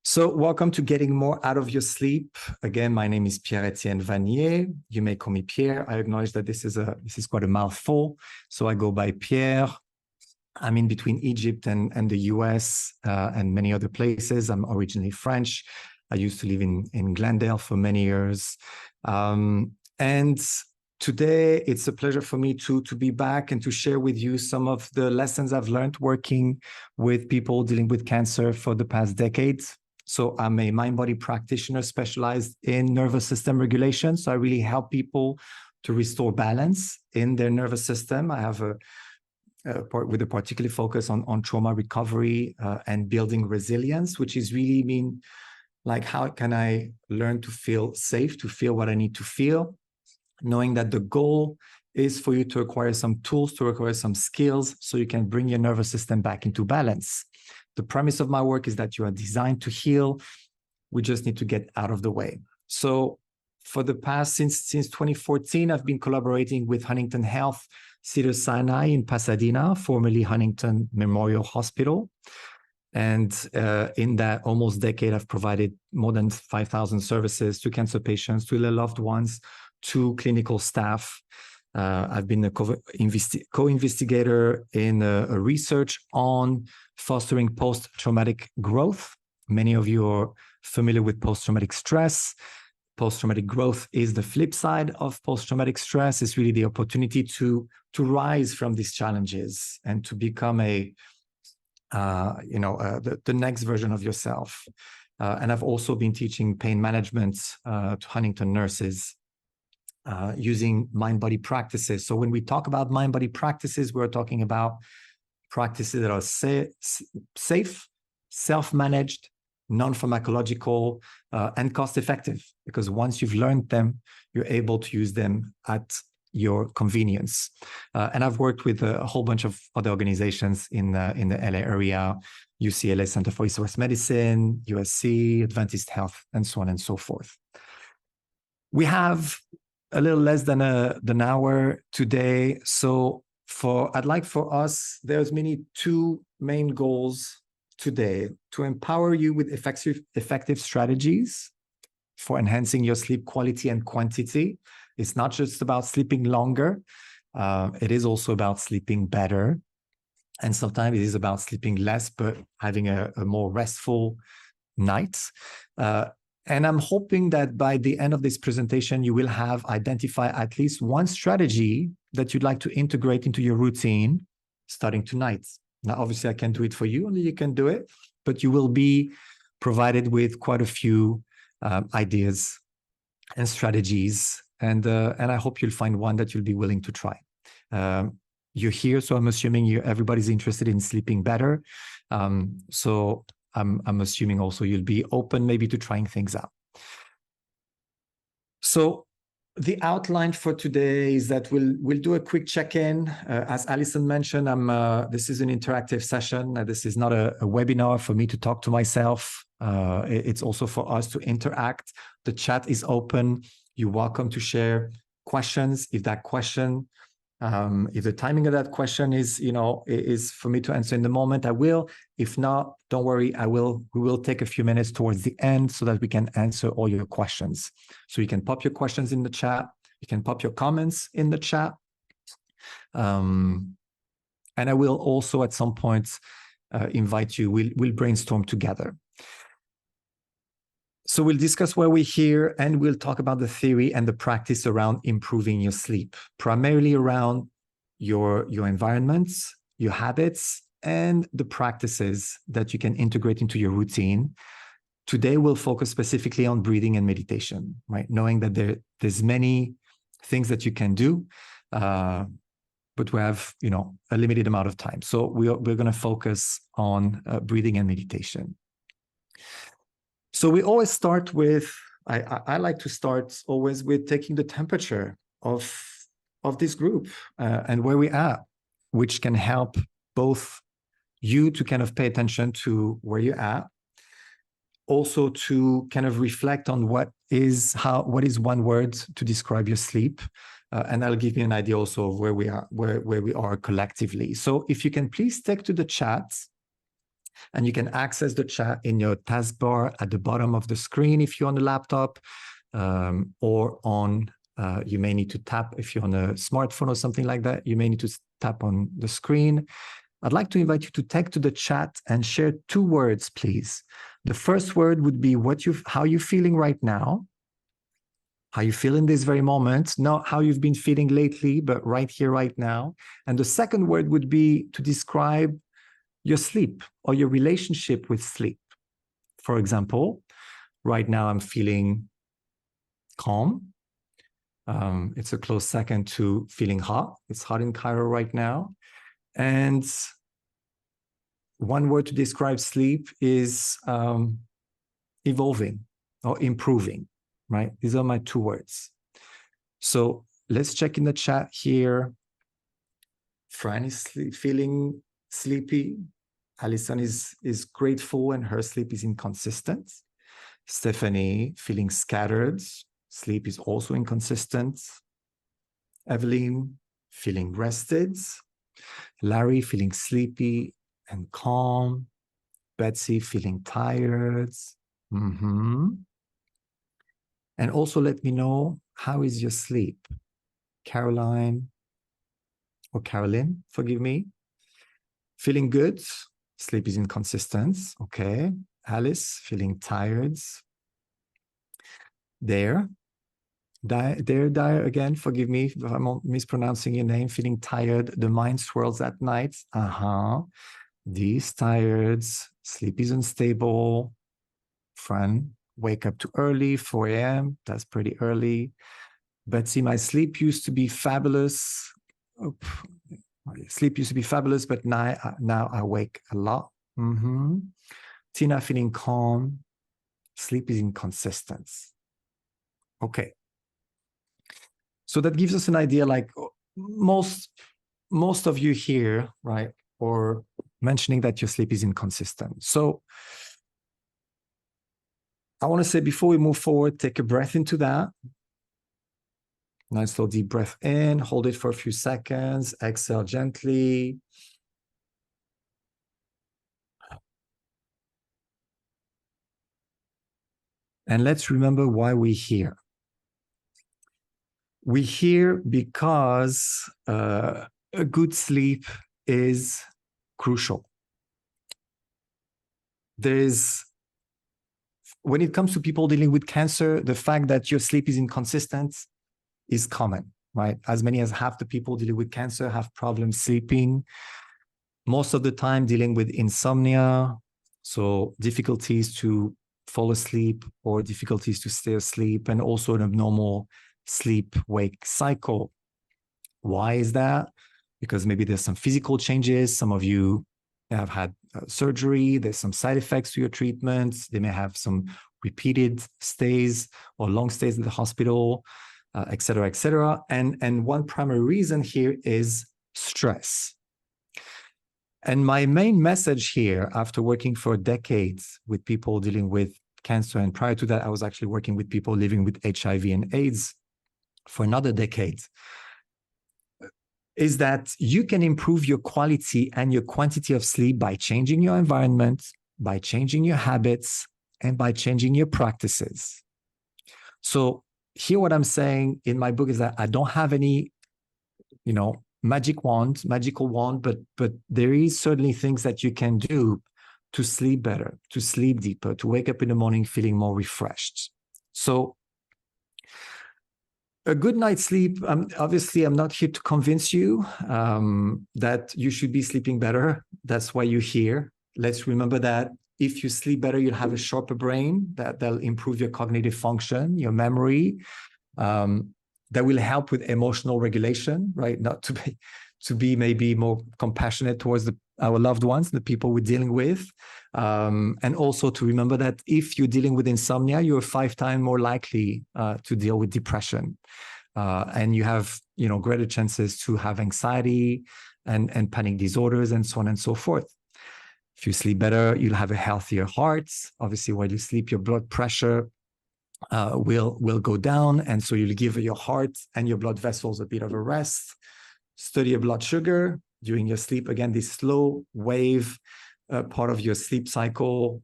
So welcome to Getting More Out of Your Sleep. Again, my name is Pierre-Etienne Vannier. You may call me Pierre. I acknowledge that this is quite a mouthful, so I go by Pierre. I'm in between Egypt and the US and many other places. I'm originally French. I used to live in Glendale for many years. And today, it's a pleasure for me to be back and to share with you some of the lessons I've learned working with people dealing with cancer for the past decades. So I'm a mind-body practitioner specialized in nervous system regulation. So I really help people to restore balance in their nervous system. I have a part with a particular focus on trauma recovery and building resilience, which is really mean like how can I learn to feel safe, to feel what I need to feel, knowing that the goal is for you to acquire some tools, to acquire some skills so you can bring your nervous system back into balance. The premise of my work is that you are designed to heal. We just need to get out of the way. So for the past, since 2014, I've been collaborating with Huntington Health, Cedars-Sinai in Pasadena, formerly Huntington Memorial Hospital. And in that almost decade, I've provided more than 5,000 services to cancer patients, to their loved ones, to clinical staff. I've been a co-investigator in a research on fostering post-traumatic growth. Many of you are familiar with post-traumatic stress. Post-traumatic growth is the flip side of post-traumatic stress. It's really the opportunity to rise from these challenges and to become the next version of yourself. And I've also been teaching pain management to Huntington nurses using mind-body practices. So when we talk about mind-body practices, we're talking about practices that are safe, self-managed, non-pharmacological, and cost-effective, because once you've learned them, you're able to use them at your convenience. And I've worked with a whole bunch of other organizations in the LA area, UCLA Center for East West Medicine, USC, Adventist Health, and so on and so forth. We have a little less than an hour today. So I'd like for us, there's two main goals today: to empower you with effective strategies for enhancing your sleep quality and quantity. It's not just about sleeping longer. It is also about sleeping better. And sometimes it is about sleeping less, but having a more restful night. And I'm hoping that by the end of this presentation, you will have identified at least one strategy that you'd like to integrate into your routine starting tonight. Now, obviously, I can't do it for you, only you can do it, but you will be provided with quite a few ideas and strategies. And I hope you'll find one that you'll be willing to try. You're here, so I'm assuming everybody's interested in sleeping better. So I'm assuming also you'll be open maybe to trying things out. So the outline for today is that we'll do a quick check-in. As Alison mentioned, this is an interactive session. This is not a webinar for me to talk to myself. It's also for us to interact. The chat is open. You're welcome to share questions. If that question, if the timing of that question is for me to answer in the moment, I will. If not, don't worry, we will take a few minutes towards the end so that we can answer all your questions. So you can pop your questions in the chat. You can pop your comments in the chat. And I will also at some point invite you, we'll brainstorm together. So we'll discuss why we're here, and we'll talk about the theory and the practice around improving your sleep, primarily around your environments, your habits, and the practices that you can integrate into your routine. Today, we'll focus specifically on breathing and meditation, right? Knowing that there's many things that you can do, but we have, a limited amount of time. So we're going to focus on breathing and meditation. So we always start with, I like to start always with taking the temperature of this group and where we are, which can help both you to kind of pay attention to where you're at, also to kind of reflect on what is one word to describe your sleep. And I'll give you an idea also of where we are collectively. So if you can please stick to the chat. And you can access the chat in your taskbar at the bottom of the screen if you're on a laptop, or on, you may need to tap if you're on a smartphone or something like that. You may need to tap on the screen. I'd like to invite you to take to the chat and share 2 words, please. The first word would be how you're feeling right now, how you feel in this very moment, not how you've been feeling lately, but right here, right now. And the second word would be to describe your sleep or your relationship with sleep. For example, right now I'm feeling calm. It's a close second to feeling hot. It's hot in Cairo right now. And one word to describe sleep is evolving or improving, right? These are my 2 words. So let's check in the chat here. Fran is feeling sleepy. Alison is grateful and her sleep is inconsistent. Stephanie feeling scattered. Sleep is also inconsistent. Evelyn feeling rested. Larry feeling sleepy and calm. Betsy feeling tired. And also let me know, how is your sleep? Caroline, or Carolyn, forgive me. Feeling good. Sleep is inconsistent. Okay. Alice feeling tired. Dare again, forgive me if I'm mispronouncing your name. Feeling tired. The mind swirls at night. These tired. Sleep is unstable. Fran, wake up too early, 4 a.m. That's pretty early. Betsy, my sleep used to be fabulous. Sleep used to be fabulous, but now I wake a lot. Tina feeling calm. Sleep is inconsistent. Okay. So that gives us an idea, like most of you here, right, or mentioning that your sleep is inconsistent. So I want to say, before we move forward, take a breath into that. Nice slow deep breath in, hold it for a few seconds, exhale gently. And let's remember why we're here. We're here because a good sleep is crucial. When it comes to people dealing with cancer, the fact that your sleep is inconsistent is common, right? As many as half the people dealing with cancer have problems sleeping. Most of the time dealing with insomnia, so difficulties to fall asleep or difficulties to stay asleep, and also an abnormal sleep-wake cycle. Why is that? Because maybe there's some physical changes. Some of you have had surgery. There's some side effects to your treatments. They may have some repeated stays or long stays in the hospital, et cetera, et cetera. And one primary reason here is stress. And my main message here, after working for decades with people dealing with cancer, and prior to that, I was actually working with people living with HIV and AIDS for another decade, is that you can improve your quality and your quantity of sleep by changing your environment, by changing your habits, and by changing your practices. So here, what I'm saying in my book is that I don't have any, magical wand, but there is certainly things that you can do to sleep better, to sleep deeper, to wake up in the morning feeling more refreshed. So a good night's sleep, obviously, I'm not here to convince you that you should be sleeping better. That's why you're here. Let's remember that if you sleep better, you'll have a sharper brain, that'll improve your cognitive function, your memory, that will help with emotional regulation, right? Not to be maybe more compassionate towards our loved ones, the people we're dealing with. And also to remember that if you're dealing with insomnia, you're 5 times more likely to deal with depression. And you have, greater chances to have anxiety and panic disorders and so on and so forth. If you sleep better, you'll have a healthier heart. Obviously, while you sleep, your blood pressure will go down. And so you'll give your heart and your blood vessels a bit of a rest. Study your blood sugar during your sleep. Again, this slow wave part of your sleep cycle,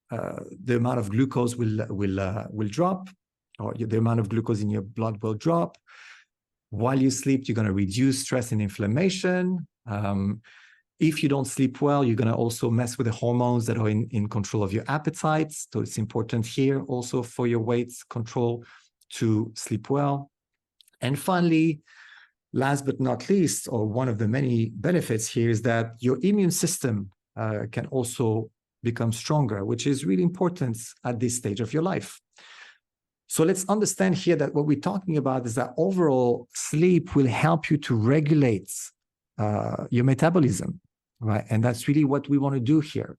the amount of glucose will drop, or the amount of glucose in your blood will drop. While you sleep, you're going to reduce stress and inflammation. If you don't sleep well, you're going to also mess with the hormones that are in control of your appetites. So it's important here also for your weight control to sleep well. And finally, last but not least, or one of the many benefits here, is that your immune system can also become stronger, which is really important at this stage of your life. So let's understand here that what we're talking about is that overall sleep will help you to regulate your metabolism, right? And that's really what we want to do here,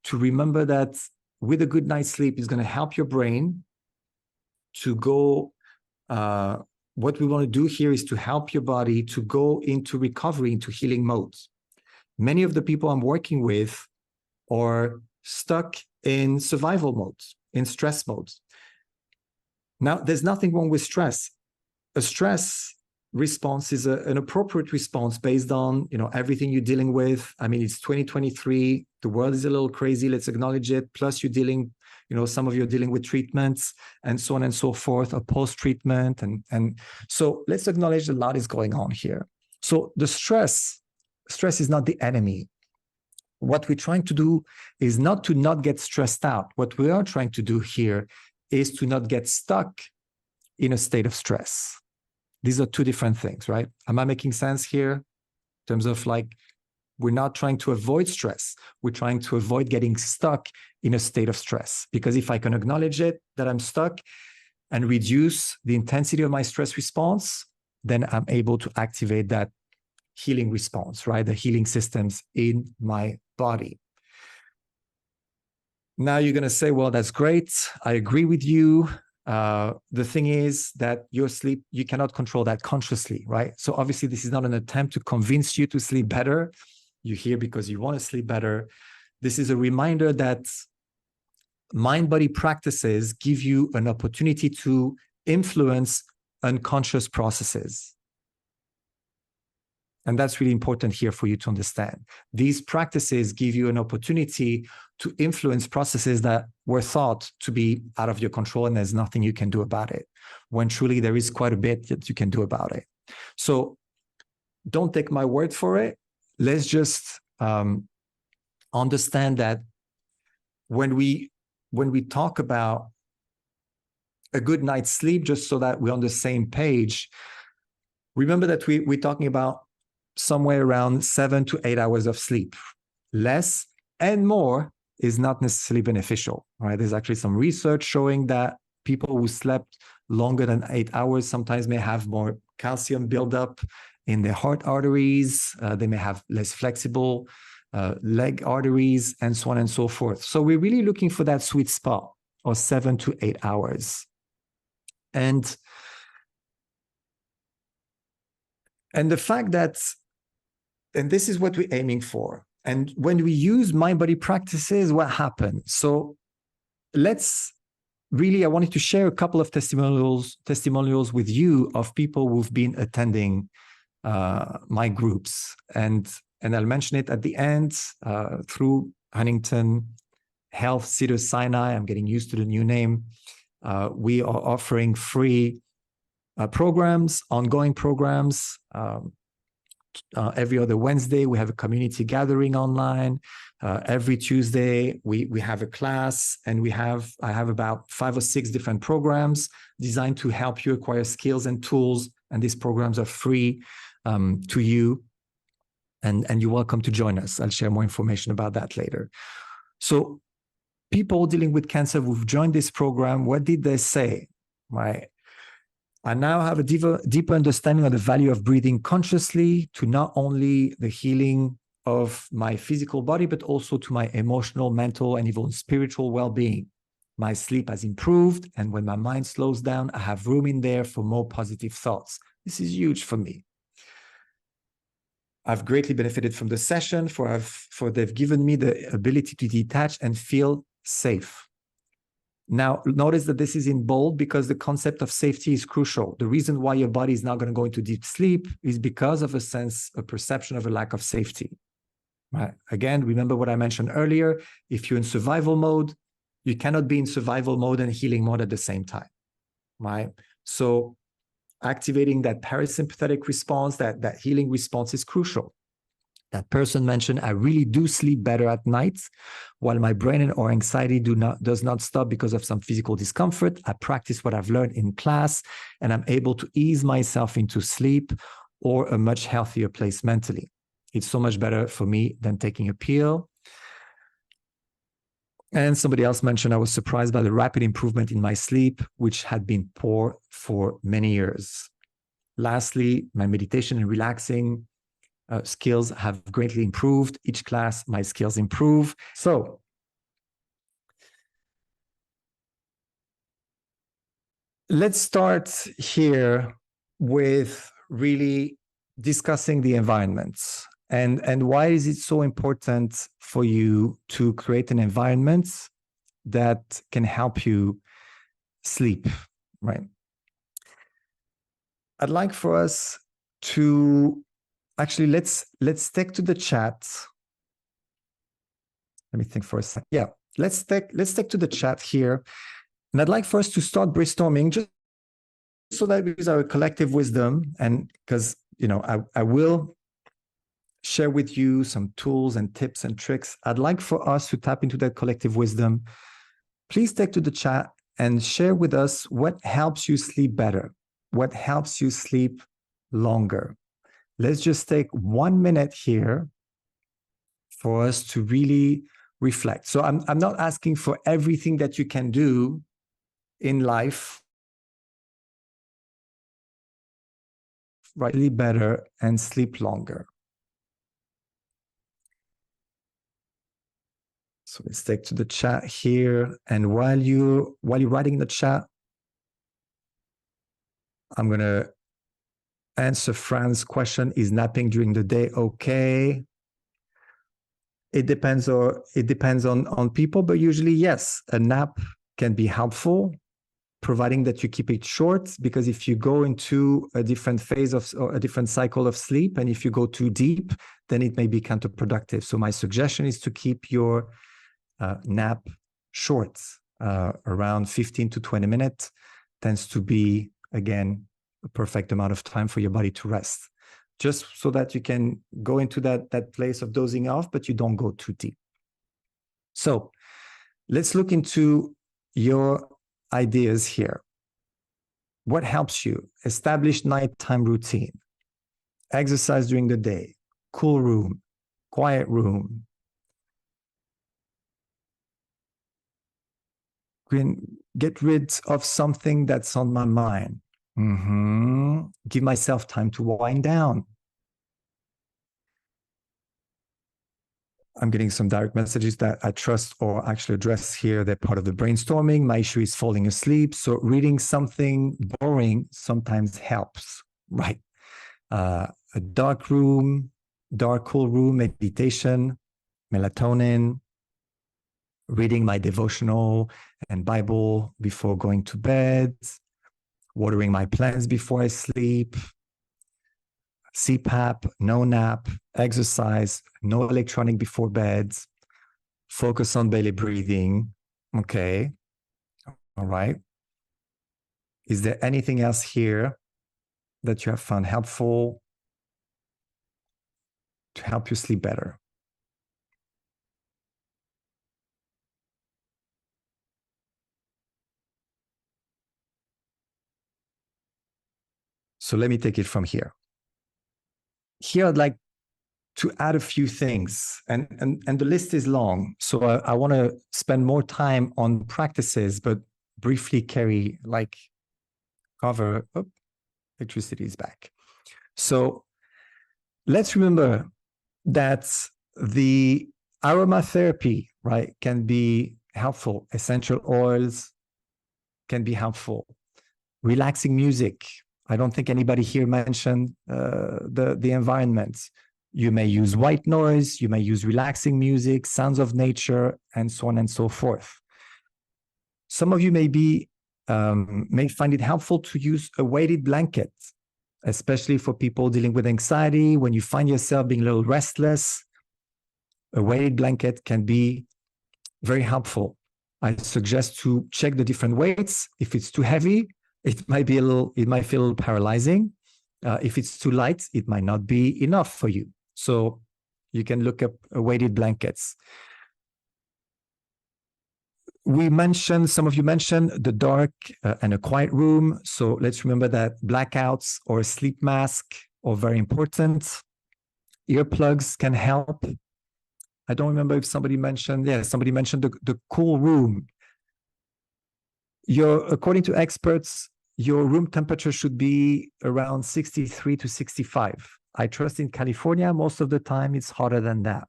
to remember that with a good night's sleep is going to help your brain to go, what we want to do here is to help your body to go into recovery, into healing modes. Many of the people I'm working with are stuck in survival modes, in stress modes. Now, there's nothing wrong with stress. A stress response is an appropriate response based on, everything you're dealing with. I mean, it's 2023. The world is a little crazy. Let's acknowledge it. Plus, you're dealing, some of you are dealing with treatments and so on and so forth, or post-treatment. And so let's acknowledge a lot is going on here. So the stress is not the enemy. What we're trying to do is not to not get stressed out. What we are trying to do here is to not get stuck in a state of stress. These are two different things, right? Am I making sense here? In terms of we're not trying to avoid stress. We're trying to avoid getting stuck in a state of stress. Because if I can acknowledge it, that I'm stuck, and reduce the intensity of my stress response, then I'm able to activate that healing response, right? The healing systems in my body. Now you're going to say, well, that's great. I agree with you. The thing is that your sleep, you cannot control that consciously, right? So obviously this is not an attempt to convince you to sleep better. You're here because you want to sleep better. This is a reminder that mind-body practices give you an opportunity to influence unconscious processes. And that's really important here for you to understand. These practices give you an opportunity to influence processes that were thought to be out of your control, and there's nothing you can do about it, when truly there is quite a bit that you can do about it. So don't take my word for it. Let's just understand that when we talk about a good night's sleep, just so that we're on the same page, remember that we're talking about somewhere around 7 to 8 hours of sleep. Less and more is not necessarily beneficial, right? There's actually some research showing that people who slept longer than 8 hours sometimes may have more calcium buildup in their heart arteries. They may have less flexible leg arteries, and so on and so forth. So we're really looking for that sweet spot of 7 to 8 hours. And the fact that, and this is what we're aiming for. And when we use mind-body practices, what happens? So I wanted to share a couple of testimonials with you of people who've been attending my groups. And I'll mention it at the end through Huntington Health Cedars-Sinai. I'm getting used to the new name. We are offering free programs, ongoing programs. Every other Wednesday, we have a community gathering online. Every Tuesday, we have a class, and I have about 5 or 6 different programs designed to help you acquire skills and tools. And these programs are free to you, and you're welcome to join us. I'll share more information about that later. So people dealing with cancer who've joined this program, what did they say? Right? I now have a deeper understanding of the value of breathing consciously to not only the healing of my physical body, but also to my emotional, mental, and even spiritual well-being. My sleep has improved, and when my mind slows down, I have room in there for more positive thoughts. This is huge for me. I've greatly benefited from the session, for they've given me the ability to detach and feel safe. Now, notice that this is in bold because the concept of safety is crucial. The reason why your body is not going to go into deep sleep is because of a perception of a lack of safety. right? Again, remember what I mentioned earlier. If you're in survival mode, you cannot be in survival mode and healing mode at the same time, right? So activating that parasympathetic response, that healing response is crucial. That person mentioned, I really do sleep better at night, while my brain or anxiety does not stop because of some physical discomfort. I practice what I've learned in class, and I'm able to ease myself into sleep or a much healthier place mentally. It's so much better for me than taking a pill. And somebody else mentioned, I was surprised by the rapid improvement in my sleep, which had been poor for many years. Lastly, my meditation and relaxing skills have greatly improved. Each class, my skills improve. So let's start here with really discussing the environments. And why is it so important for you to create an environment that can help you sleep, right? I'd like for us to actually, let's take to the chat. Let me think for a second. Yeah, let's take to the chat here. And I'd like for us to start brainstorming just so that we use our collective wisdom. And because, I will share with you some tools and tips and tricks. I'd like for us to tap into that collective wisdom. Please take to the chat and share with us what helps you sleep better, what helps you sleep longer. Let's just take 1 minute here for us to really reflect. So I'm not asking for everything that you can do in life, right? Really better and sleep longer. So let's take to the chat here. And while you're writing in the chat, I'm going to answer Fran's question. Is napping during the day okay? It depends on people, but usually, yes, a nap can be helpful, providing that you keep it short, because if you go into a different phase or a different cycle of sleep, and if you go too deep, then it may be counterproductive. So my suggestion is to keep your nap short, around 15 to 20 minutes, tends to be, again, a perfect amount of time for your body to rest, just so that you can go into that place of dozing off, but you don't go too deep. So let's look into your ideas here. What helps you? Establish nighttime routine, exercise during the day, cool room, quiet room. Get rid of something that's on my mind. Give myself time to wind down. I'm getting some direct messages that I trust or actually address here. They're part of the brainstorming. My issue is falling asleep. So reading something boring sometimes helps, right? A dark room, dark, cool room, meditation, melatonin, reading my devotional and Bible before going to bed, watering my plants before I sleep, CPAP, no nap, exercise, no electronic before bed, focus on belly breathing. Okay. All right. Is there anything else here that you have found helpful to help you sleep better? So let me take it from here. Here, I'd like to add a few things, and the list is long. So I want to spend more time on practices, but briefly cover, electricity is back. So let's remember that the aromatherapy, right, can be helpful. Essential oils can be helpful. Relaxing music. I don't think anybody here mentioned the environment. You may use white noise, you may use relaxing music, sounds of nature, and so on and so forth. Some of you may find it helpful to use a weighted blanket, especially for people dealing with anxiety. When you find yourself being a little restless, a weighted blanket can be very helpful. I suggest to check the different weights. If it's too heavy, it might feel a little paralyzing. If it's too light, it might not be enough for you. So you can look up weighted blankets. Some of you mentioned the dark and a quiet room. So let's remember that blackouts or a sleep mask are very important. Earplugs can help. I don't remember if somebody mentioned, somebody mentioned the cool room. According to experts, your room temperature should be around 63 to 65. I trust in California, most of the time it's hotter than that.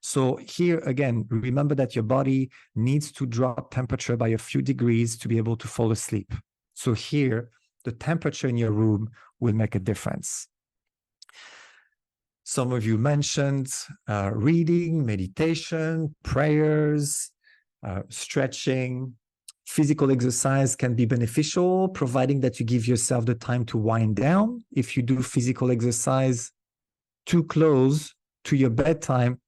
So here again, remember that your body needs to drop temperature by a few degrees to be able to fall asleep. So here, the temperature in your room will make a difference. Some of you mentioned reading, meditation, prayers, stretching. Physical exercise can be beneficial, providing that you give yourself the time to wind down. If you do physical exercise too close to your bedtime,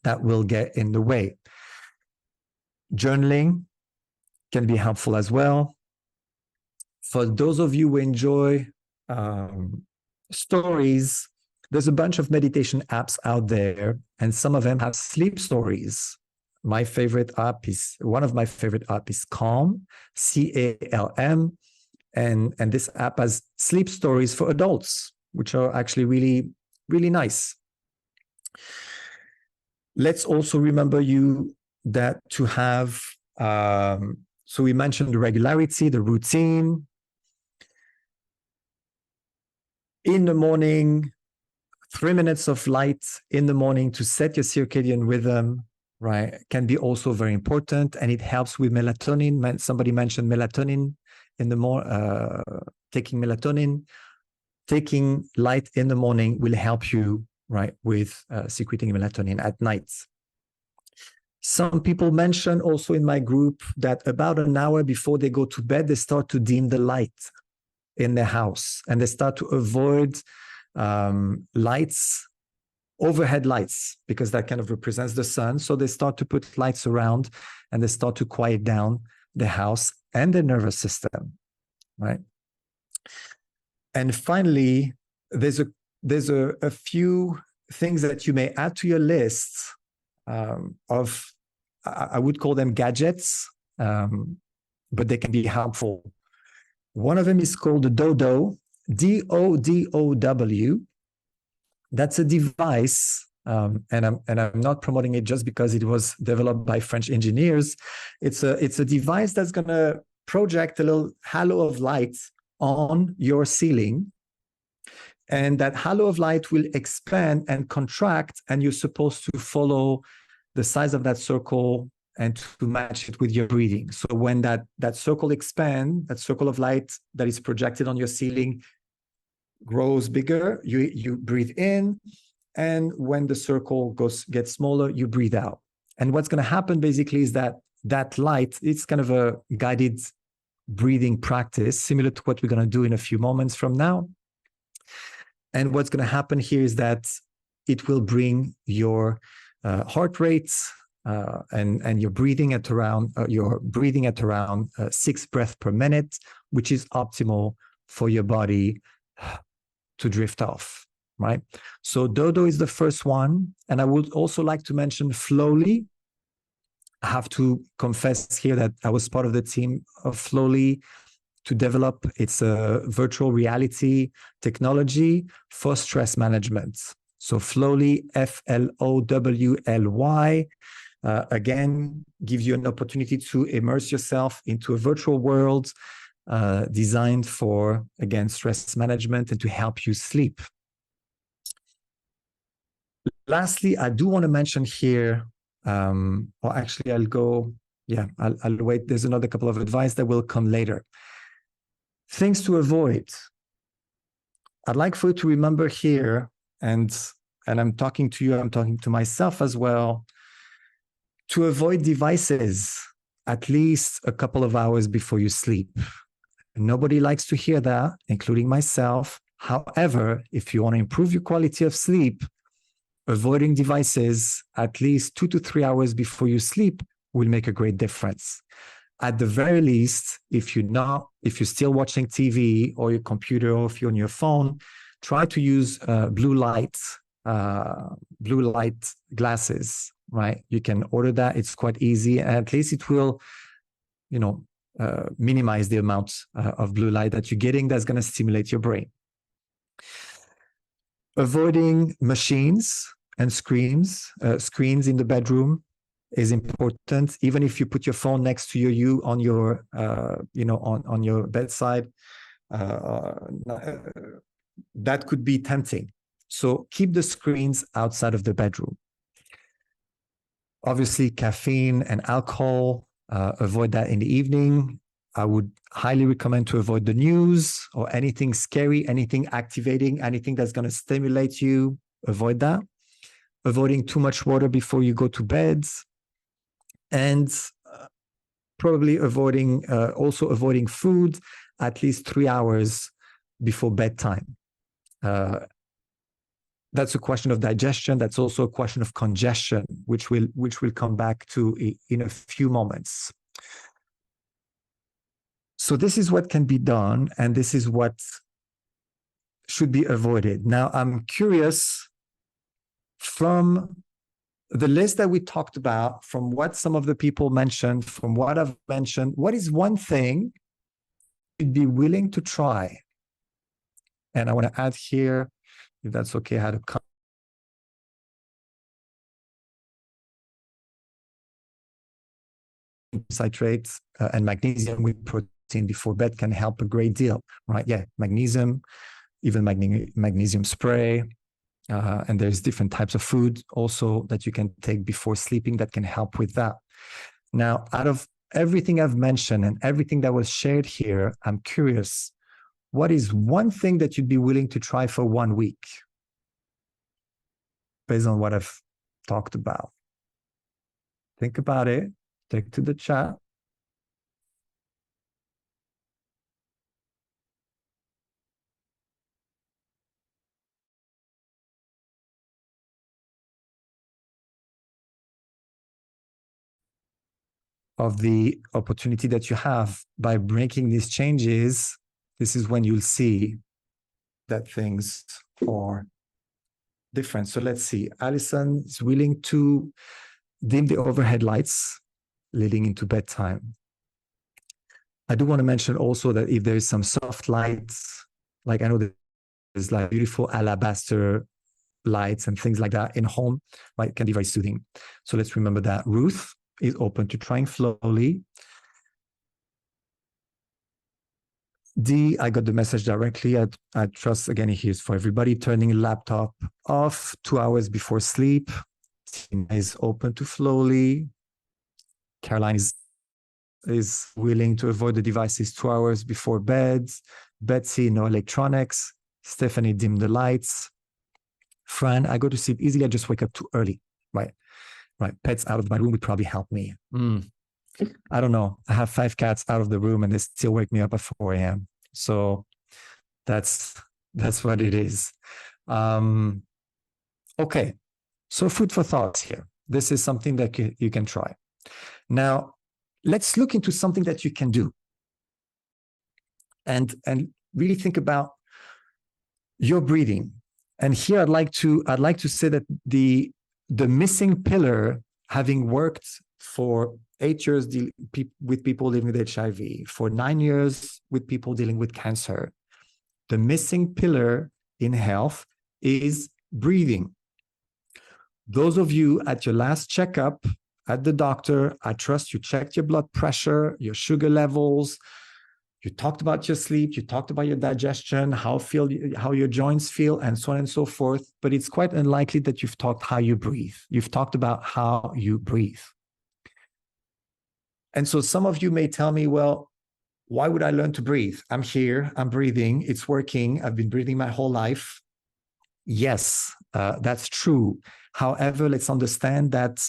that will get in the way. Journaling can be helpful as well. For those of you who enjoy stories, there's a bunch of meditation apps out there, and some of them have sleep stories. One of my favorite app is Calm, C-A-L-M, and this app has sleep stories for adults, which are actually really, really nice. Let's also remember that to have, so we mentioned the regularity, the routine. In the morning, 3 minutes of light in the morning to set your circadian rhythm, right, can be also very important, and it helps with melatonin. Somebody mentioned melatonin in the morning. Taking melatonin, taking light in the morning will help you, right, with secreting melatonin at night. Some people mention also in my group that about an hour before they go to bed, they start to dim the light in their house, and they start to avoid lights, overhead lights, because that kind of represents the sun. So they start to put lights around, and they start to quiet down the house and the nervous system, right? And finally, there's a few things that you may add to your list of, I would call them gadgets, but they can be helpful. One of them is called the Dodo, D-O-D-O-W. That's a device, and I'm not promoting it just because it was developed by French engineers. It's a device that's going to project a little halo of light on your ceiling, and that halo of light will expand and contract, and you're supposed to follow the size of that circle and to match it with your breathing. So when that circle expands, that circle of light that is projected on your ceiling grows bigger, you breathe in, and when the circle gets smaller, you breathe out. And what's going to happen basically is that light, it's kind of a guided breathing practice, similar to what we're going to do in a few moments from now. And what's going to happen here is that it will bring your heart rate and your breathing at around 6 breaths per minute, which is optimal for your body to drift off, right? So Dodo is the first one. And I would also like to mention Flowly. I have to confess here that I was part of the team of Flowly to develop its virtual reality technology for stress management. So Flowly, F-L-O-W-L-Y, again, gives you an opportunity to immerse yourself into a virtual world designed for, again, stress management and to help you sleep. Lastly, I do want to mention here, or actually I'll wait. There's another couple of advice that will come later. Things to avoid. I'd like for you to remember here, and I'm talking to you, I'm talking to myself as well, to avoid devices at least a couple of hours before you sleep. Nobody likes to hear that, including myself. However, if you want to improve your quality of sleep, avoiding devices at least 2 to 3 hours before you sleep will make a great difference. At the very least, if you're still watching TV or your computer, or if you're on your phone, try to use blue light glasses, right? You can order that. It's quite easy. And at least it will, minimize the amount of blue light that you're getting that's going to stimulate your brain. Avoiding machines and screens in the bedroom is important. Even if you put your phone next to you on your, on your bedside, that could be tempting. So keep the screens outside of the bedroom. Obviously, caffeine and alcohol, avoid that in the evening. I would highly recommend to avoid the news or anything scary, anything activating, anything that's going to stimulate you. Avoid that. Avoiding too much water before you go to bed. And probably also avoiding food at least 3 hours before bedtime. That's a question of digestion. That's also a question of congestion, which we'll come back to in a few moments. So this is what can be done, and this is what should be avoided. Now, I'm curious, from the list that we talked about, from what some of the people mentioned, from what I've mentioned, what is one thing you'd be willing to try? And I want to add here, if that's okay, how to citrates and magnesium with protein before bed can help a great deal, right? Yeah, magnesium, even magnesium spray. And there's different types of food also that you can take before sleeping that can help with that. Now, out of everything I've mentioned and everything that was shared here, I'm curious, what is one thing that you'd be willing to try for 1 week based on what I've talked about? Think about it. Take to the chat. Of the opportunity that you have by making these changes, this is when you'll see that things are different. So let's see. Alison is willing to dim the overhead lights leading into bedtime. I do want to mention also that if there is some soft lights, like I know there's like beautiful alabaster lights and things like that in home, right, can be very soothing. So let's remember that. Ruth is open to trying slowly. D, I got the message directly. I trust, again, here's for everybody. Turning laptop off 2 hours before sleep. Tina is open to slowly. Caroline is willing to avoid the devices 2 hours before bed. Betsy, no electronics. Stephanie, dim the lights. Fran, I go to sleep easily. I just wake up too early. Right. Pets out of my room would probably help me. I don't know. I have 5 cats out of the room and they still wake me up at 4 a.m. So that's what it is. Okay. So food for thought here. This is something that you can try. Now, let's look into something that you can do. And really think about your breathing. And here I'd like to say that the missing pillar, having worked for 8 years with people living with HIV, for 9 years with people dealing with cancer, the missing pillar in health is breathing. Those of you at your last checkup at the doctor, I trust you checked your blood pressure, your sugar levels, you talked about your sleep, you talked about your digestion, how your joints feel, and so on and so forth. But it's quite unlikely that you've talked how you breathe. You've talked about how you breathe. And so some of you may tell me, well, why would I learn to breathe? I'm here, I'm breathing, it's working, I've been breathing my whole life. Yes, that's true. However, let's understand that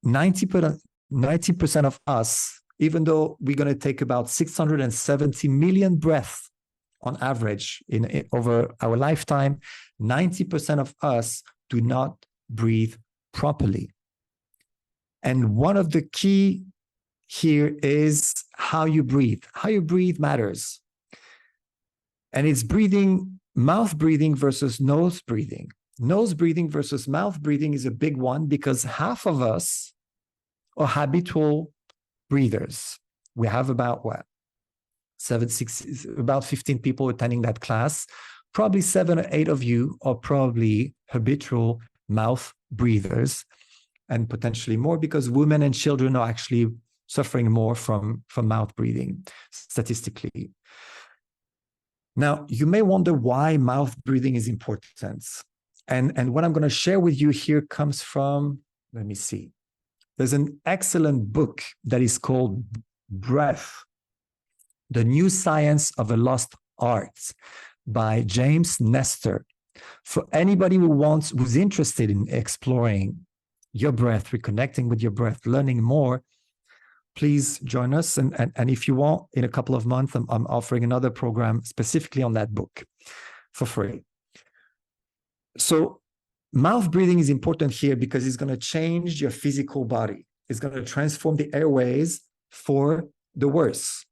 90% of us, even though we're going to take about 670 million breaths on average over our lifetime, 90% of us do not breathe properly. And one of the key here is how you breathe. How you breathe matters. And it's breathing, mouth breathing versus nose breathing. Nose breathing versus mouth breathing is a big one because half of us are habitual breathers. We have about what? About 15 people attending that class. Probably 7 or 8 of you are probably habitual mouth breathers, and potentially more because women and children are actually suffering more from mouth breathing statistically. Now, you may wonder why mouth breathing is important. And what I'm going to share with you here comes from, let me see. There's an excellent book that is called Breath, The New Science of a Lost Art by James Nestor. For anybody who's interested in exploring your breath, reconnecting with your breath, learning more, please join us. And if you want, in a couple of months, I'm offering another program specifically on that book for free. So mouth breathing is important here because it's going to change your physical body. It's going to transform the airways for the worse.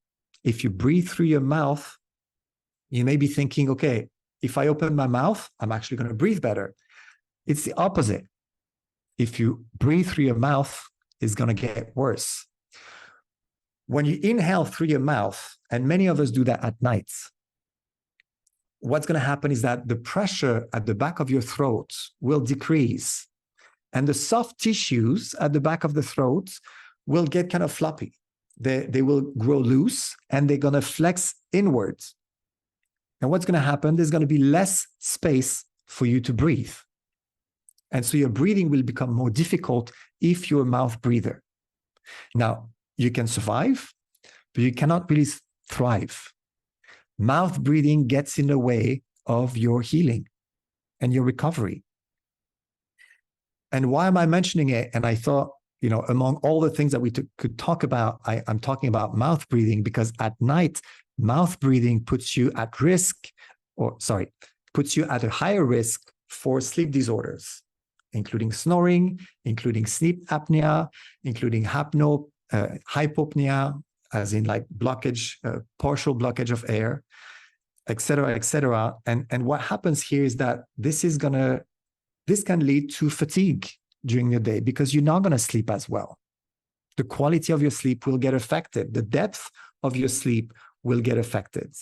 If you breathe through your mouth, you may be thinking, okay, if I open my mouth, I'm actually going to breathe better. It's the opposite. If you breathe through your mouth, it's going to get worse. When you inhale through your mouth, and many of us do that at night, what's going to happen is that the pressure at the back of your throat will decrease, and the soft tissues at the back of the throat will get kind of floppy. They will grow loose, and they're going to flex inwards. And what's going to happen? There's going to be less space for you to breathe. And so your breathing will become more difficult if you're a mouth breather. Now, you can survive, but you cannot really thrive. Mouth breathing gets in the way of your healing and your recovery. And why am I mentioning it? And I thought, among all the things that we could talk about, I'm talking about mouth breathing because at night, mouth breathing puts you at a higher risk for sleep disorders, including snoring, including sleep apnea, including hypopnea, as in like blockage, partial blockage of air, et cetera, et cetera. And what happens here is that this can lead to fatigue during the day because you're not going to sleep as well. The quality of your sleep will get affected. The depth of your sleep will get affected.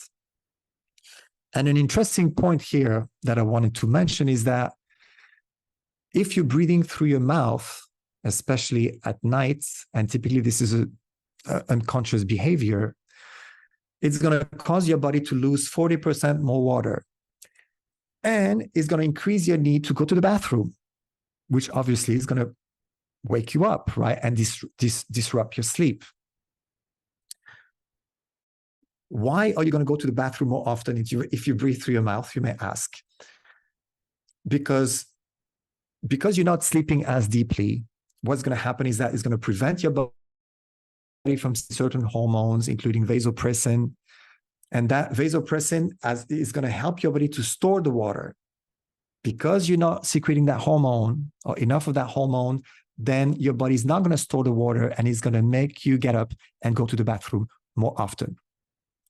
And an interesting point here that I wanted to mention is that if you're breathing through your mouth, especially at night, and typically this is an unconscious behavior, it's going to cause your body to lose 40% more water. And it's going to increase your need to go to the bathroom, which obviously is going to wake you up, right? And disrupt your sleep. Why are you going to go to the bathroom more often if you breathe through your mouth, you may ask? Because you're not sleeping as deeply, what's going to happen is that it's going to prevent your body from certain hormones, including vasopressin. And that vasopressin is going to help your body to store the water. Because you're not secreting that hormone or enough of that hormone, then your body's not going to store the water and it's going to make you get up and go to the bathroom more often.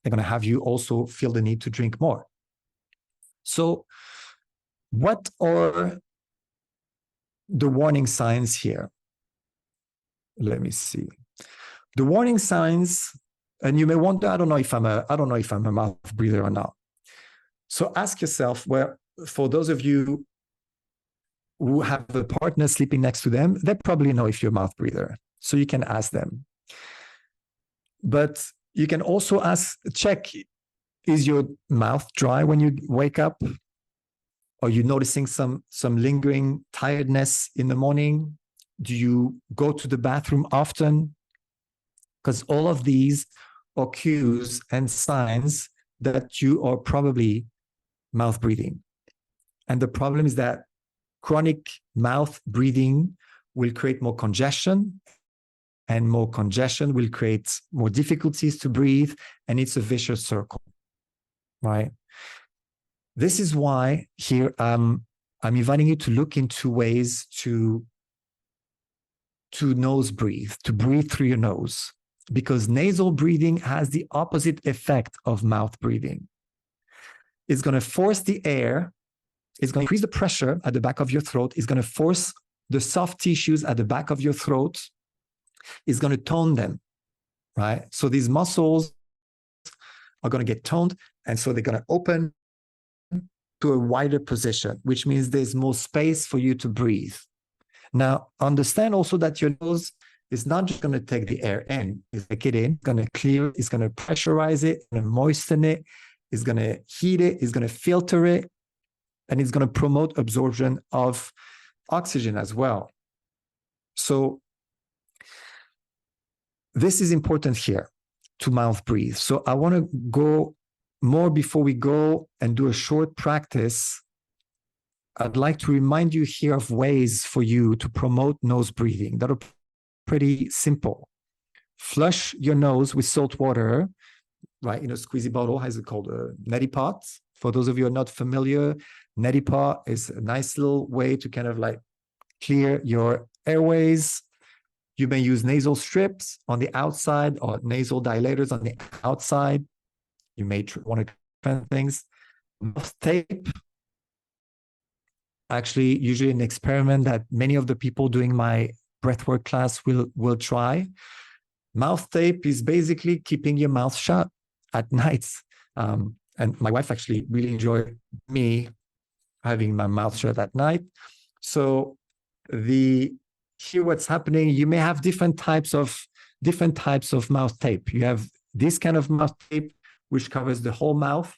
They're going to have you also feel the need to drink more. So what are the warning signs here? Let me see. The warning signs, and you may wonder, I don't know if I'm a mouth breather or not. So ask yourself, for those of you who have a partner sleeping next to them, they probably know if you're a mouth breather. So you can ask them. But you can also check, is your mouth dry when you wake up? Are you noticing some lingering tiredness in the morning? Do you go to the bathroom often? Because all of these are cues and signs that you are probably mouth breathing. And the problem is that chronic mouth breathing will create more congestion, and more congestion will create more difficulties to breathe, and it's a vicious circle, right? This is why here I'm I'm inviting you to look into ways to nose breathe, to breathe through your nose, because nasal breathing has the opposite effect of mouth breathing. It's going to force the air, it's going to increase the pressure at the back of your throat, it's going to force the soft tissues at the back of your throat, it's going to tone them, right? So these muscles are going to get toned, and so they're going to open to a wider position, which means there's more space for you to breathe. Now, understand also that your nose is not just going to take the air in, it's take it in, it's going to clear it, it's going to pressurize it, it's going to moisten it, it's going to heat it, it's going to filter it, and it's going to promote absorption of oxygen as well. So this is important here to mouth breathe. So I want to go more before we go and do a short practice. I'd like to remind you here of ways for you to promote nose breathing that are pretty simple. Flush your nose with salt water, right, in a squeezy bottle, as it's called, a neti pot. For those of you who are not familiar, neti pot is a nice little way to kind of like clear your airways. You may use nasal strips on the outside or nasal dilators on the outside. You may want to try things. Mouth tape, actually, usually an experiment that many of the people doing my breathwork class will try. Mouth tape is basically keeping your mouth shut at night. And my wife actually really enjoyed me having my mouth shut at night. So here what's happening, you may have different types of mouth tape. You have this kind of mouth tape, which covers the whole mouth,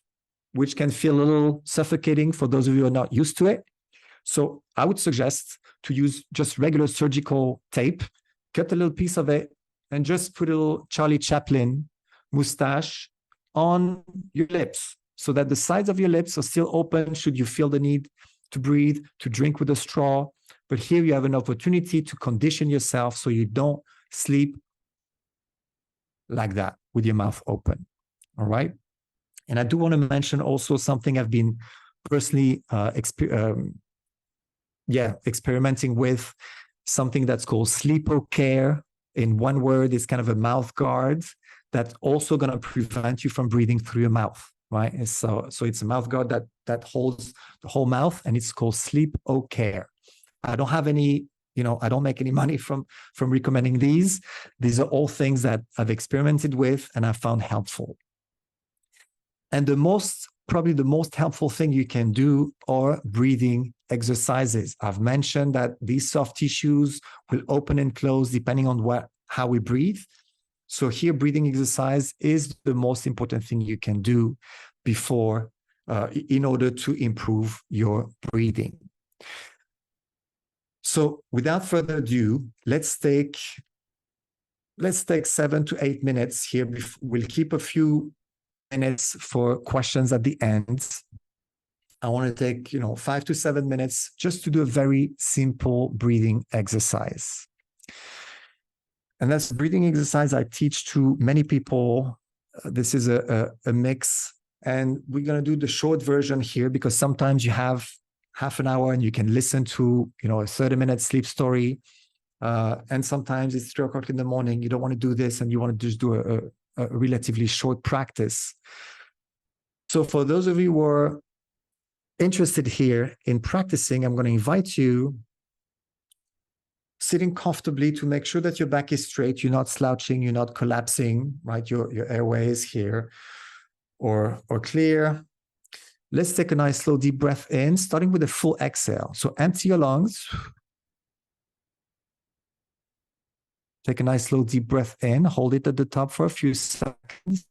which can feel a little suffocating for those of you who are not used to it. So I would suggest to use just regular surgical tape, cut a little piece of it, and just put a little Charlie Chaplin mustache on your lips so that the sides of your lips are still open should you feel the need to breathe, to drink with a straw. But here you have an opportunity to condition yourself so you don't sleep like that with your mouth open. All right. And I do want to mention also something I've been personally experimenting with, something that's called sleep-o-care. In one word, it's kind of a mouth guard that's also going to prevent you from breathing through your mouth, right? And so it's a mouth guard that holds the whole mouth, and it's called sleep-o-care. I don't have any, I don't make any money from recommending these. These are all things that I've experimented with and I found helpful. And probably the most helpful thing you can do are breathing exercises. I've mentioned that these soft tissues will open and close depending on how we breathe. So here, breathing exercise is the most important thing you can do before, in order to improve your breathing. So without further ado, let's take 7 to 8 minutes here. We'll keep a few minutes for questions at the end. I want to take 5 to 7 minutes just to do a very simple breathing exercise. And that's breathing exercise I teach to many people. This is a mix, and we're going to do the short version here because sometimes you have half an hour and you can listen to a 30-minute sleep story, and sometimes it's 3 o'clock in the morning. You don't want to do this, and you want to just do a relatively short practice. So for those of you who are interested here in practicing, I'm going to invite you sitting comfortably to make sure that your back is straight. You're not slouching, you're not collapsing, right? Your airways here or clear. Let's take a nice slow deep breath in, starting with a full exhale. So empty your lungs. Take a nice slow deep breath in, hold it at the top for a few seconds.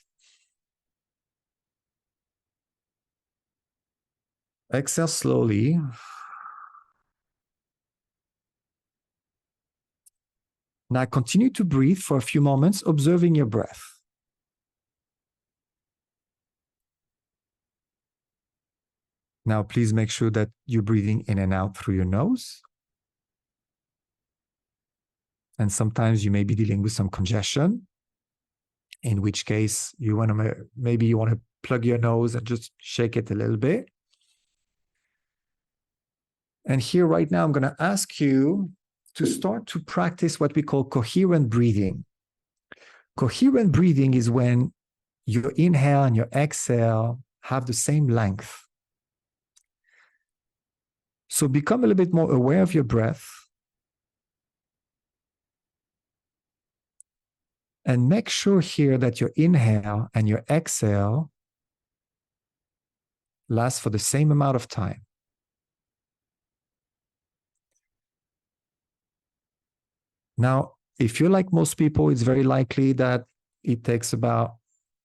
Exhale slowly. Now continue to breathe for a few moments, observing your breath. Now please make sure that you're breathing in and out through your nose. And sometimes you may be dealing with some congestion, in which case you want to plug your nose and just shake it a little bit. And here right now, I'm going to ask you to start to practice what we call coherent breathing. Coherent breathing is when your inhale and your exhale have the same length. So become a little bit more aware of your breath and make sure here that your inhale and your exhale last for the same amount of time. Now, if you're like most people, it's very likely that it takes about,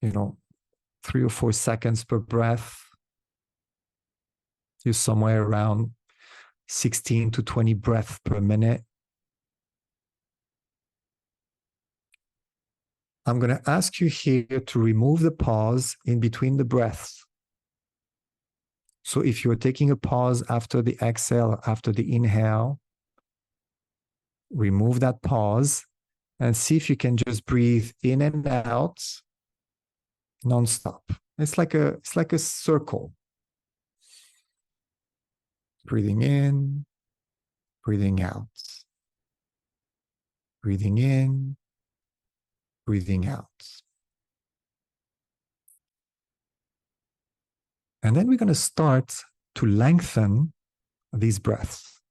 3 or 4 seconds per breath. You're somewhere around 16 to 20 breaths per minute. I'm going to ask you here to remove the pause in between the breaths. So if you're taking a pause after the exhale, after the inhale, remove that pause and see if you can just breathe in and out nonstop. It's like a circle. Breathing in, breathing out. Breathing in, breathing out. And then we're going to start to lengthen these breaths.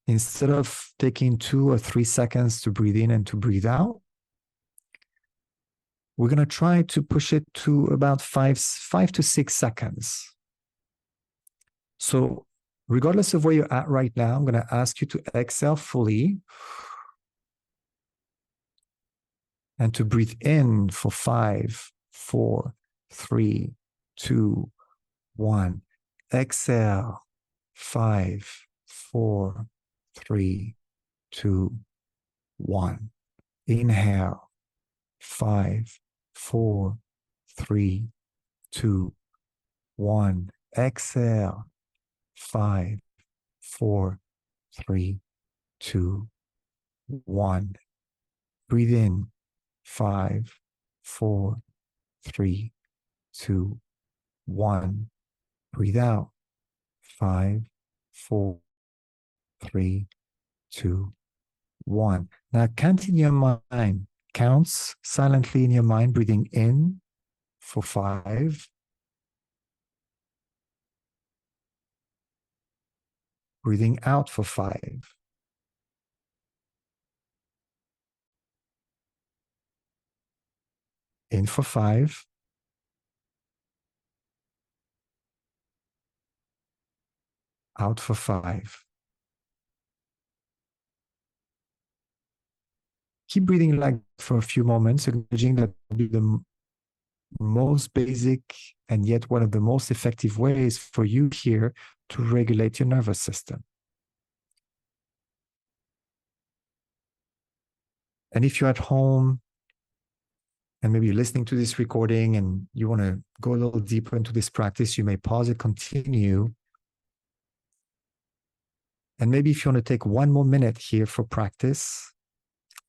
Instead of taking 2 or 3 seconds to breathe in and to breathe out, we're going to try to push it to about 5 to 6 seconds. So regardless of where you're at right now, I'm going to ask you to exhale fully and to breathe in for 5, 4, 3, 2, 1. Exhale, 5, 4, 3, 2, 1. Inhale, 5, 4, 3, 2, 1. Exhale, 5, 4, 3, 2, 1. Breathe in, 5, 4, 3, 2, 1. Breathe out, 5, 4, 3, 2, 1. Now count in your mind. Counts silently in your mind, breathing in for 5. Breathing out for 5. In for 5. Out for 5. Keep breathing like for a few moments, acknowledging that will be the most basic and yet one of the most effective ways for you here to regulate your nervous system. And if you're at home and maybe you're listening to this recording and you want to go a little deeper into this practice, you may pause it, continue. And maybe if you want to take 1 more minute here for practice,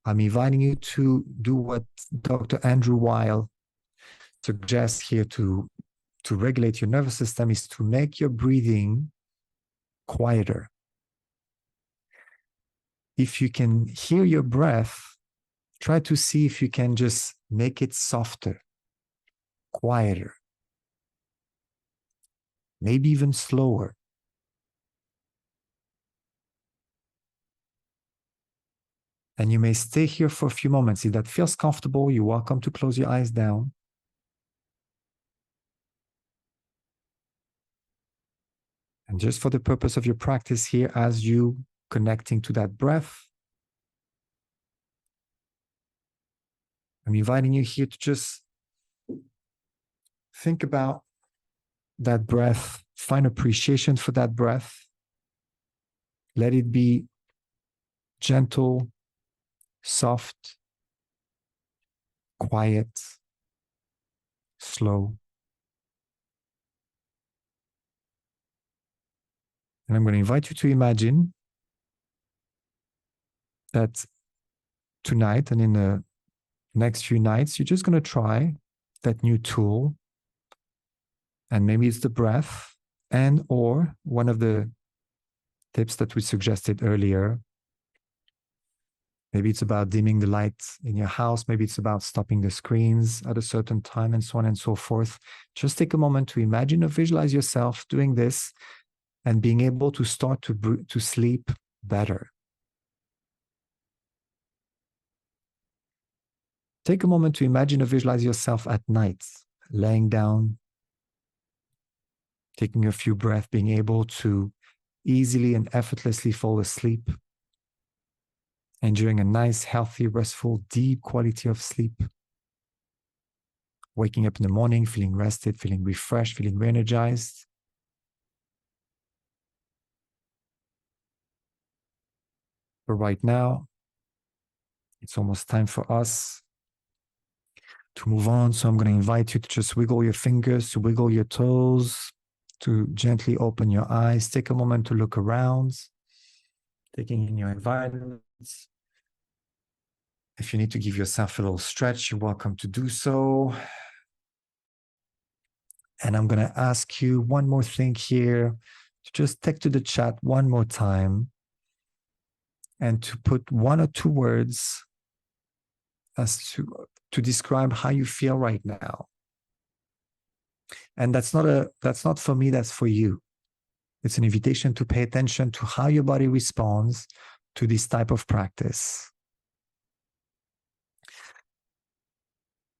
I'm inviting you to do what Dr. Andrew Weil suggests here to regulate your nervous system, is to make your breathing quieter. If you can hear your breath, try to see if you can just make it softer, quieter, maybe even slower. And you may stay here for a few moments. If that feels comfortable, you're welcome to close your eyes down. And just for the purpose of your practice here, as you connecting to that breath, I'm inviting you here to just think about that breath, find appreciation for that breath. Let it be gentle, soft, quiet, slow. And I'm going to invite you to imagine that tonight and in the next few nights, you're just going to try that new tool. And maybe it's the breath and or one of the tips that we suggested earlier. Maybe it's about dimming the light in your house. Maybe it's about stopping the screens at a certain time and so on and so forth. Just take a moment to imagine or visualize yourself doing this and being able to start to sleep better. Take a moment to imagine or visualize yourself at night, laying down, taking a few breaths, being able to easily and effortlessly fall asleep, enjoying a nice, healthy, restful, deep quality of sleep. Waking up in the morning, feeling rested, feeling refreshed, feeling re-energized. But right now, it's almost time for us to move on. So I'm going to invite you to just wiggle your fingers, to wiggle your toes, to gently open your eyes. Take a moment to look around, taking in your environment. If you need to give yourself a little stretch, you're welcome to do so. And I'm going to ask you one more thing here, to just take to the chat one more time and to put 1 or 2 words as to describe how you feel right now. And that's not for me, that's for you. It's an invitation to pay attention to how your body responds to this type of practice.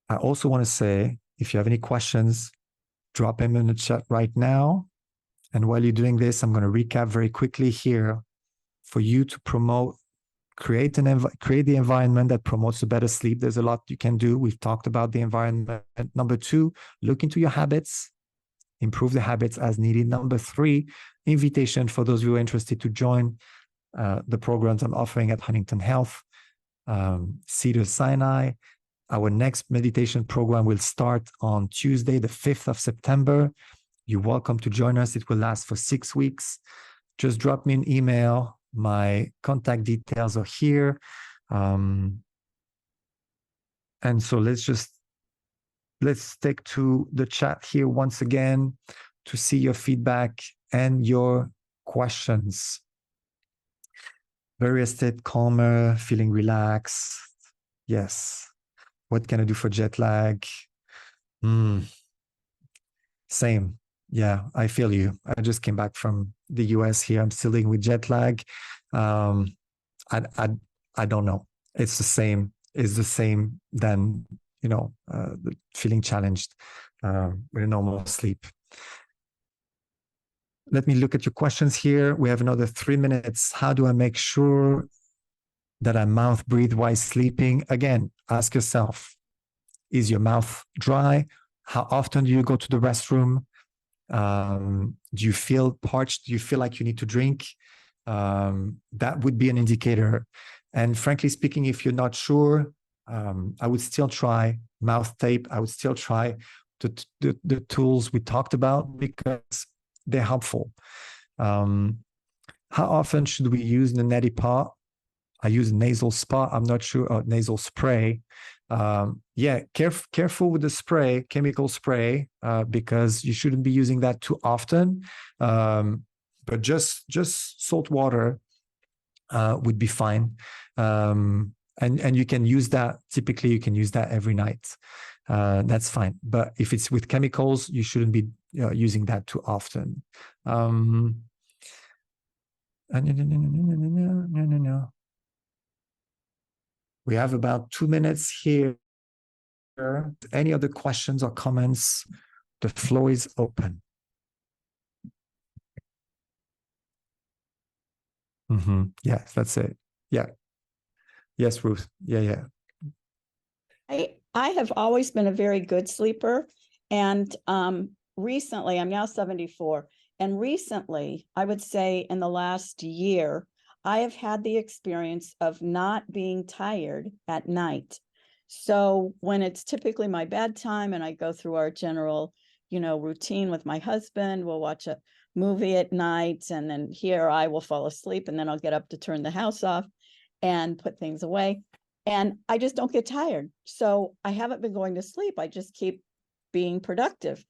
I also want to say, if you have any questions, drop them in the chat right now. And while you're doing this, I'm going to recap very quickly here for you to create the environment that promotes a better sleep. There's a lot you can do. We've talked about the environment. Number 2, look into your habits, improve the habits as needed. Number 3, invitation for those who are interested to join the programs I'm offering at Huntington Health, Cedars-Sinai. Our next meditation program will start on Tuesday, the 5th of September. You're welcome to join us. It will last for 6 weeks. Just drop me an email. My contact details are here. And so let's take to the chat here once again to see your feedback and your questions. Very rested, calmer, feeling relaxed. Yes. What can I do for jet lag? Same. Yeah, I feel you. I just came back from the US here. I'm still dealing with jet lag. I don't know. It's the same. It's the same than, feeling challenged with a normal sleep. Let me look at your questions here. We have another 3 minutes. How do I make sure that I mouth breathe while sleeping? Again, ask yourself, is your mouth dry? How often do you go to the restroom? Do you feel parched? Do you feel like you need to drink? That would be an indicator. And frankly speaking, if you're not sure, I would still try mouth tape. I would still try the tools we talked about because they're helpful. How often should we use the neti pot? I use nasal spot. I'm not sure. Nasal spray. Careful with the spray, chemical spray, because you shouldn't be using that too often. But just salt water would be fine. And you can use that. Typically, you can use that every night. That's fine. But if it's with chemicals, you shouldn't be using that too often. No. We have about 2 minutes here. Any other questions or comments? The floor is open. Yes, that's it. Yeah. Yes, Ruth. Yeah. I have always been a very good sleeper. And recently, I'm now 74. And recently, I would say in the last year, I have had the experience of not being tired at night. So when it's typically my bedtime and I go through our general, routine with my husband, we'll watch a movie at night, and then here I will fall asleep, and then I'll get up to turn the house off and put things away. And I just don't get tired. So I haven't been going to sleep. I just keep being productive.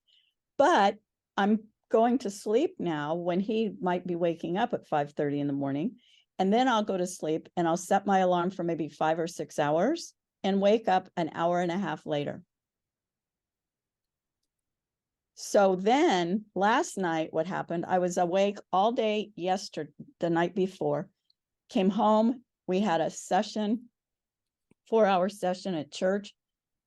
But I'm going to sleep now when he might be waking up at 5:30 in the morning. And then I'll go to sleep and I'll set my alarm for maybe 5 or 6 hours and wake up an hour and a half later. So then last night, what happened, I was awake all day the night before, came home. We had a session, 4-hour session at church,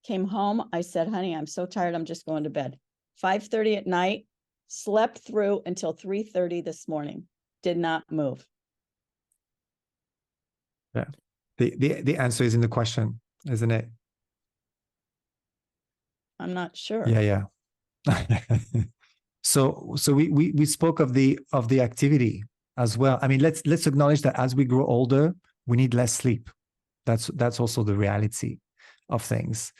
came home. I said, honey, I'm so tired. I'm just going to bed. 5:30 at night, slept through until 3:30 this morning, did not move. Yeah. The answer is in the question, isn't it? I'm not sure. Yeah. So we spoke of the activity as well. I mean, let's acknowledge that as we grow older, we need less sleep. That's also the reality of things.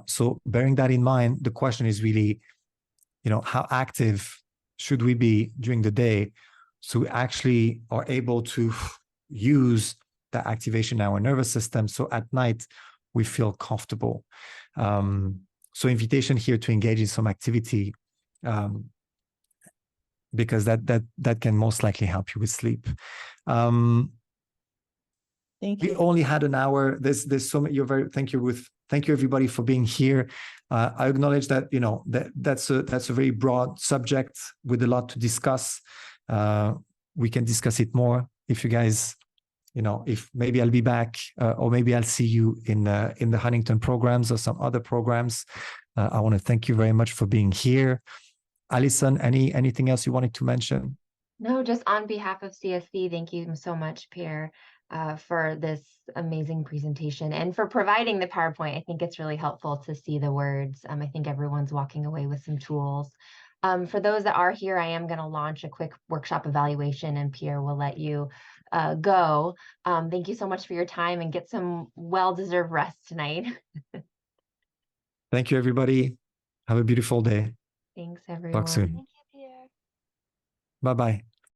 So bearing that in mind, the question is really, how active should we be during the day so we actually are able to use that activation in our nervous system, so at night we feel comfortable. So invitation here to engage in some activity, because that can most likely help you with sleep. Thank you. We only had an hour. There's so many. Thank you, Ruth. Thank you, everybody, for being here. I acknowledge that that's a very broad subject with a lot to discuss. We can discuss it more if you guys, if maybe I'll be back, or maybe I'll see you in the Huntington programs or some other programs. I want to thank you very much for being here. Alison, anything else you wanted to mention? No, just on behalf of CSC, thank you so much, Pierre, for this amazing presentation and for providing the PowerPoint. I think it's really helpful to see the words. I think everyone's walking away with some tools. For those that are here, I am going to launch a quick workshop evaluation, and Pierre will let you go. Thank you so much for your time, and get some well-deserved rest tonight. Thank you, everybody. Have a beautiful day. Thanks, everyone. Talk soon. Thank you, Pierre. Bye-bye.